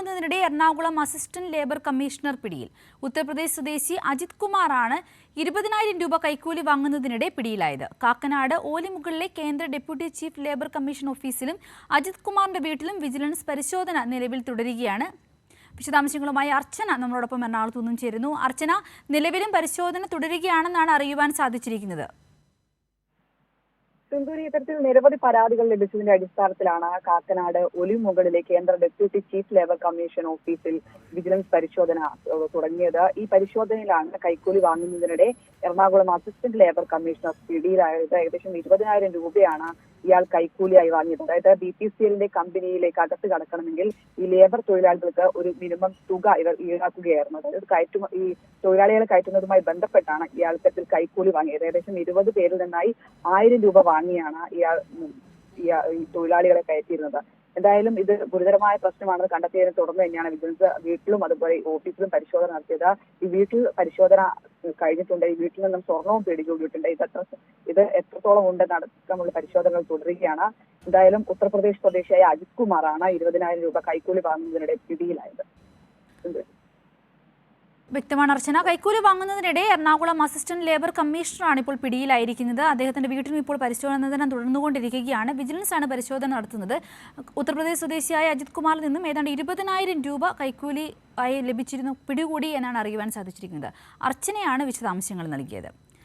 വാങ്ങുന്നതിനിടെ Ernakulam assistant labour commissioner പിടിയിൽ. ഉത്തർപ്രദേശ് സ്വദേശി അജിത് കുമാറാണ് 20,000 രൂപ കൈക്കൂലി വാങ്ങുന്നതിനിടെ പിടിയിലായത്. കാക്കനാട് ഓലിമുകളിലെ കേന്ദ്ര ഡെപ്യൂട്ടി ചീഫ് ലേബർ കമ്മീഷൻ ഓഫീസിലും അജിത് കുമാറിന്റെ വീട്ടിലും വിജിലൻസ് പരിശോധന നിലവിൽ തുടരുകയാണ്. വിശദാംശങ്ങളുമായി അർച്ചന നമ്മളോടൊപ്പം എറണാകുളത്തു നിന്നും ചേരുന്നു. അർച്ചന, നിലവിലും പരിശോധന തുടരുകയാണെന്നാണ് അറിയുവാൻ സാധിച്ചിരിക്കുന്നത്. സിന്ധൂരി, ഇത്തരത്തിൽ നിരവധി പരാതികൾ ലഭിച്ചതിന്റെ അടിസ്ഥാനത്തിലാണ് കാക്കനാട് ഒലിമുകളിലെ കേന്ദ്ര ഡെപ്യൂട്ടി ചീഫ് ലേബർ കമ്മീഷൻ ഓഫീസിൽ വിജിലൻസ് പരിശോധന തുടങ്ങിയത്. ഈ പരിശോധനയിലാണ് കൈക്കൂലി വാങ്ങുന്നതിനിടെ എറണാകുളം അസിസ്റ്റന്റ് ലേബർ കമ്മീഷണർ പിടിയിലായത്. ഏകദേശം 20,000 രൂപയാണ് ഇയാൾ കൈക്കൂലിയായി വാങ്ങിയത്. അതായത് BPCLന്റെ കമ്പനിയിലേക്ക് അകത്ത് കടക്കണമെങ്കിൽ ഈ ലേബർ തൊഴിലാളികൾക്ക് ഒരു മിനിമം തുക ഇവർ ഈടാക്കുകയായിരുന്നു. അതായത് ഈ തൊഴിലാളികളെ കയറ്റുന്നതുമായി ബന്ധപ്പെട്ടാണ് ഇയാൾ ഇത്തരത്തിൽ കൈക്കൂലി വാങ്ങിയത്. ഏകദേശം 20 പേരിൽ നിന്നായി 1000 രൂപ വാങ്ങിയാണ് ഇയാൾ ഈ തൊഴിലാളികളെ കയറ്റിയിരുന്നത്. എന്തായാലും ഇത് ഗുരുതരമായ പ്രശ്നമാണെന്ന് കണ്ടെത്തിയതിനെ തുടർന്ന് തന്നെയാണ് വിജിലൻസ് വീട്ടിലും അതുപോലെ ഓഫീസിലും പരിശോധന നടത്തിയത്. ഈ വീട്ടിൽ പരിശോധന കഴിഞ്ഞിട്ടുണ്ട്. ഈ വീട്ടിൽ നിന്നും സ്വർണവും പിടികൂടിയിട്ടുണ്ട്. ഇത് എത്രത്തോളം ഉണ്ടെന്ന് അടക്കമുള്ള പരിശോധനകൾ തുടരുകയാണ്. എന്തായാലും ഉത്തർപ്രദേശ് സ്വദേശിയായ അജിത് കുമാറാണ് 20,000 രൂപ കൈക്കൂലി വാങ്ങുന്നതിനിടെ പിടിയിലായത്. വ്യക്തമാണ് അർച്ചന. കൈക്കൂലി വാങ്ങുന്നതിനിടെ എറണാകുളം അസിസ്റ്റന്റ് ലേബർ കമ്മീഷണറാണ് ഇപ്പോൾ പിടിയിലായിരിക്കുന്നത്. അദ്ദേഹത്തിന്റെ വീട്ടിലും ഇപ്പോൾ പരിശോധന തുടർന്നുകൊണ്ടിരിക്കുകയാണ്. വിജിലൻസ് ആണ് പരിശോധന നടത്തുന്നത്. ഉത്തർപ്രദേശ് സ്വദേശിയായ അജിത് കുമാറിൽ നിന്നും ഏതാണ്ട് 20,000 രൂപ കൈക്കൂലി ആയി ലഭിച്ചിരുന്നു പിടികൂടി എന്നാണ് അറിയുവാൻ സാധിച്ചിരിക്കുന്നത്. അർച്ചനയാണ് വിശദാംശങ്ങൾ നൽകിയത്.